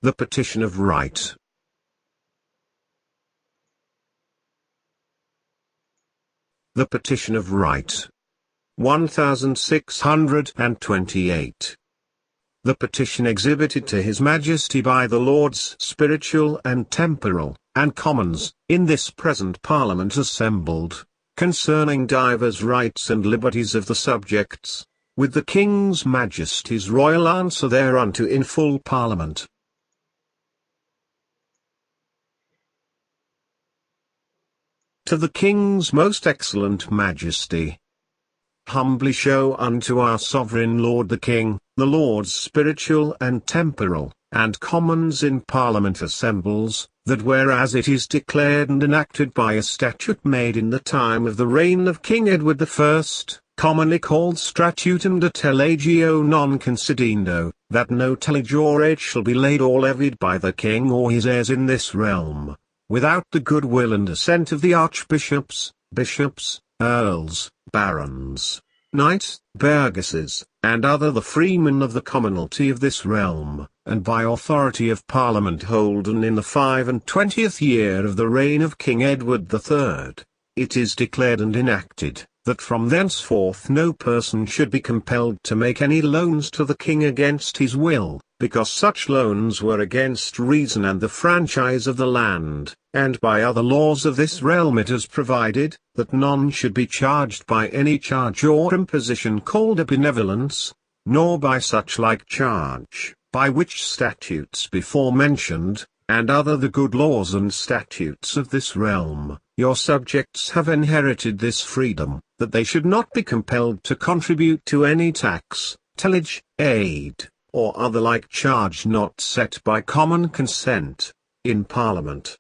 The Petition of Right. The Petition of Right. 1628. The petition exhibited to His Majesty by the Lords Spiritual and Temporal, and Commons, in this present Parliament assembled, concerning divers rights and liberties of the subjects, with the King's Majesty's royal answer thereunto in full Parliament. To the King's most excellent Majesty. Humbly show unto our Sovereign Lord the King, the Lords Spiritual and Temporal, and Commons in Parliament assembles, that whereas it is declared and enacted by a statute made in the time of the reign of King Edward I, commonly called Statutum de Telegio non concedendo, that no tillage or aid shall be laid or levied by the King or his heirs in this realm, without the goodwill and assent of the archbishops, bishops, earls, barons, knights, burgesses, and other the freemen of the commonalty of this realm, and by authority of Parliament holden in the 25th year of the reign of King Edward III, it is declared and enacted, that from thenceforth no person should be compelled to make any loans to the King against his will, because such loans were against reason and the franchise of the land, and by other laws of this realm it is provided, that none should be charged by any charge or imposition called a benevolence, nor by such like charge, by which statutes before mentioned, and other the good laws and statutes of this realm, your subjects have inherited this freedom, that they should not be compelled to contribute to any tax, tillage, aid, or other like charge not set by common consent, in Parliament.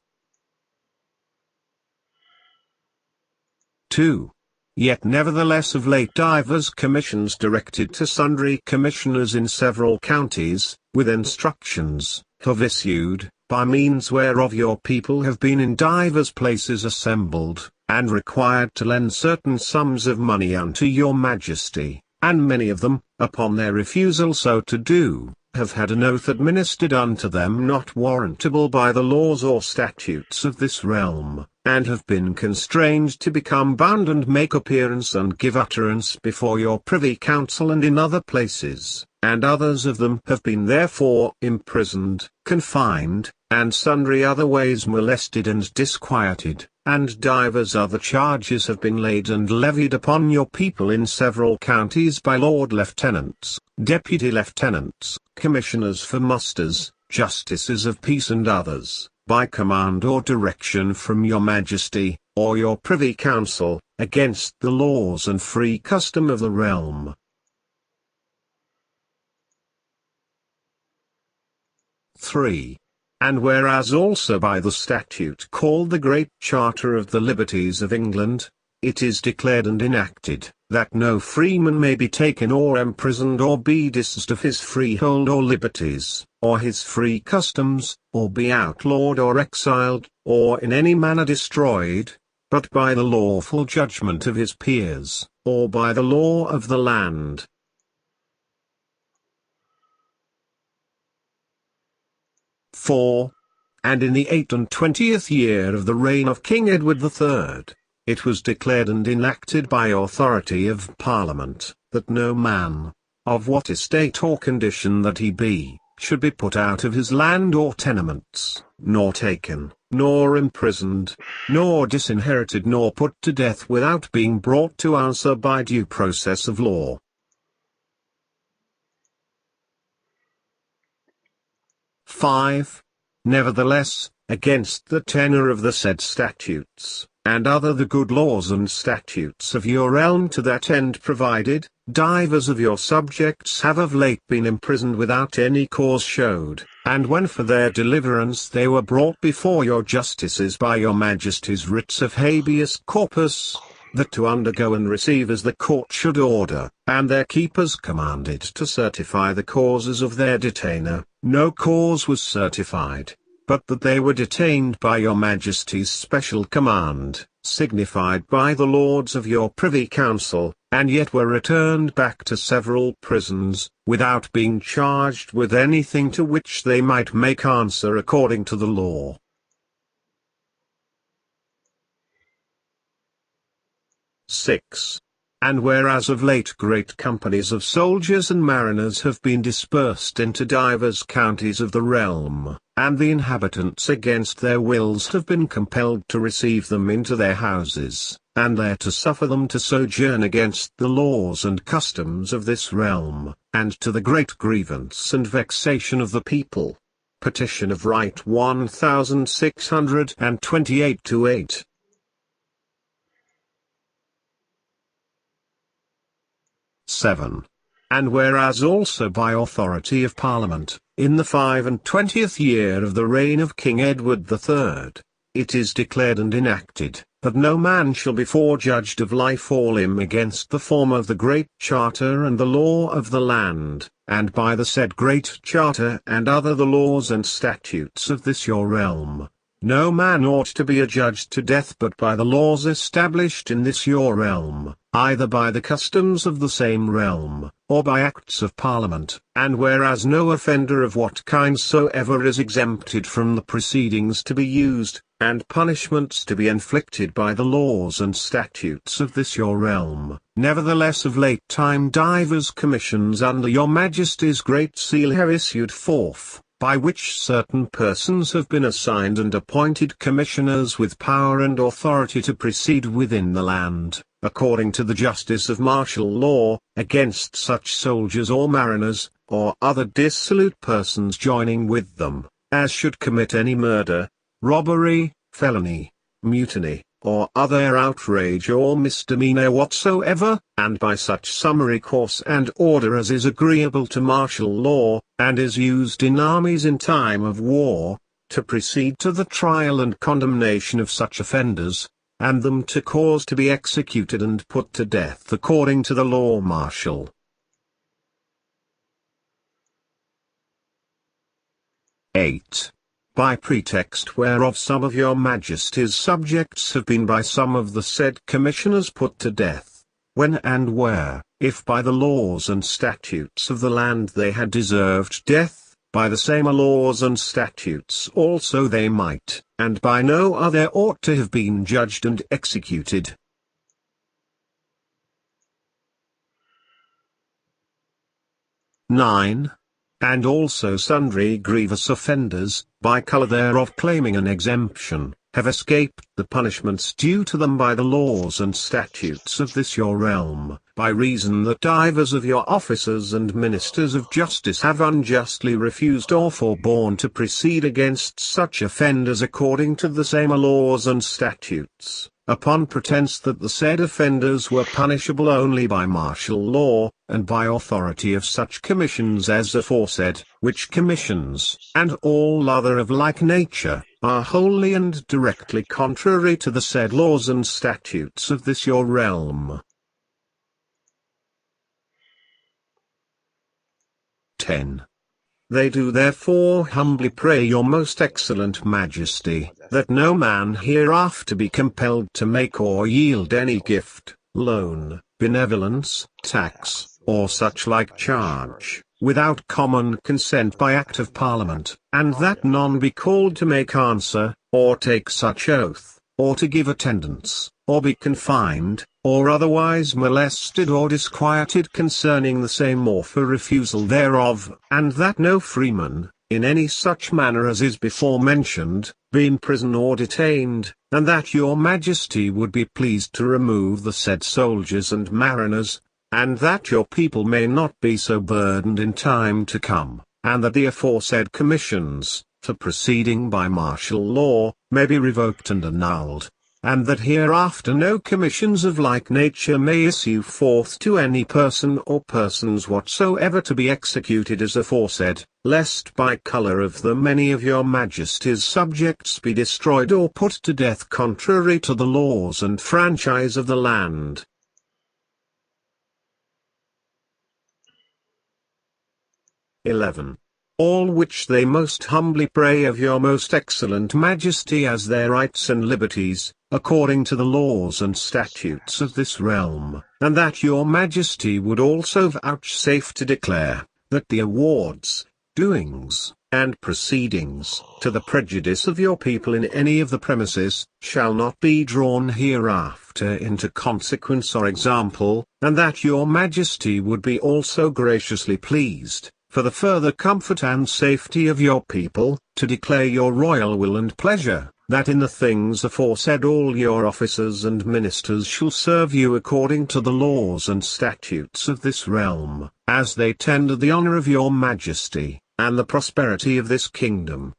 2. Yet nevertheless of late divers commissions directed to sundry commissioners in several counties, with instructions, have issued, by means whereof your people have been in divers places assembled, and required to lend certain sums of money unto your Majesty, and many of them, upon their refusal so to do, have had an oath administered unto them not warrantable by the laws or statutes of this realm, and have been constrained to become bound and make appearance and give utterance before your Privy Council and in other places, and others of them have been therefore imprisoned, confined, and sundry other ways molested and disquieted, and divers other charges have been laid and levied upon your people in several counties by Lord Lieutenants, Deputy Lieutenants, Commissioners for Musters, Justices of Peace and others, by command or direction from your Majesty, or your Privy Council, against the laws and free custom of the realm. 3. And whereas also by the statute called the Great Charter of the Liberties of England, it is declared and enacted, that no freeman may be taken or imprisoned or be dispossessed of his freehold or liberties, or his free customs, or be outlawed or exiled, or in any manner destroyed, but by the lawful judgment of his peers, or by the law of the land. 4. And in the 28th year of the reign of King Edward III, it was declared and enacted by authority of Parliament, that no man, of what estate or condition that he be, should be put out of his land or tenements, nor taken, nor imprisoned, nor disinherited nor put to death without being brought to answer by due process of law. 5. Nevertheless, against the tenor of the said statutes, and other the good laws and statutes of your realm to that end provided, divers of your subjects have of late been imprisoned without any cause showed, and when for their deliverance they were brought before your justices by your Majesty's writs of habeas corpus, that to undergo and receive as the court should order, and their keepers commanded to certify the causes of their detainer, no cause was certified, but that they were detained by your Majesty's special command, signified by the lords of your privy council, and yet were returned back to several prisons, without being charged with anything to which they might make answer according to the law. And whereas of late great companies of soldiers and mariners have been dispersed into divers counties of the realm, and the inhabitants against their wills have been compelled to receive them into their houses, and there to suffer them to sojourn against the laws and customs of this realm, and to the great grievance and vexation of the people. Petition of Right 1628-8. And whereas also by authority of Parliament, in the 25th year of the reign of King Edward III, it is declared and enacted, that no man shall be forejudged of life or limb against the form of the Great Charter and the law of the land, and by the said Great Charter and other the laws and statutes of this your realm, no man ought to be adjudged to death but by the laws established in this your realm, either by the customs of the same realm, or by acts of Parliament, and whereas no offender of what kind soever is exempted from the proceedings to be used, and punishments to be inflicted by the laws and statutes of this your realm, nevertheless of late time divers commissions under your Majesty's great seal have issued forth, by which certain persons have been assigned and appointed commissioners with power and authority to proceed within the land, according to the justice of martial law, against such soldiers or mariners, or other dissolute persons joining with them, as should commit any murder, robbery, felony, mutiny, or other outrage or misdemeanor whatsoever, and by such summary course and order as is agreeable to martial law, and is used in armies in time of war, to proceed to the trial and condemnation of such offenders, and them to cause to be executed and put to death according to the law martial. By pretext whereof some of your Majesty's subjects have been by some of the said commissioners put to death, when and where, if by the laws and statutes of the land they had deserved death, by the same laws and statutes also they might, and by no other ought to have been judged and executed. And also sundry grievous offenders, by colour thereof claiming an exemption, have escaped the punishments due to them by the laws and statutes of this your realm, by reason that divers of your officers and ministers of justice have unjustly refused or forborne to proceed against such offenders according to the same laws and statutes, upon pretence that the said offenders were punishable only by martial law, and by authority of such commissions as aforesaid, which commissions, and all other of like nature, are wholly and directly contrary to the said laws and statutes of this your realm. 10. They do therefore humbly pray your most excellent Majesty, that no man hereafter be compelled to make or yield any gift, loan, benevolence, tax, or such like charge, without common consent by act of Parliament, and that none be called to make answer, or take such oath, or to give attendance, or be confined, or otherwise molested or disquieted concerning the same or for refusal thereof, and that no freeman, in any such manner as is before mentioned, be in prison or detained, and that your Majesty would be pleased to remove the said soldiers and mariners, and that your people may not be so burdened in time to come, and that the aforesaid commissions, for proceeding by martial law, may be revoked and annulled, and that hereafter no commissions of like nature may issue forth to any person or persons whatsoever to be executed as aforesaid, lest by colour of them any of your Majesty's subjects be destroyed or put to death contrary to the laws and franchise of the land. 11. All which they most humbly pray of your most excellent Majesty as their rights and liberties, according to the laws and statutes of this realm, and that your majesty would also vouchsafe to declare, that the awards, doings, and proceedings, to the prejudice of your people in any of the premises, shall not be drawn hereafter into consequence or example, and that your majesty would be also graciously pleased, for the further comfort and safety of your people, to declare your royal will and pleasure, that in the things aforesaid all your officers and ministers shall serve you according to the laws and statutes of this realm, as they tend to the honor of your majesty, and the prosperity of this kingdom,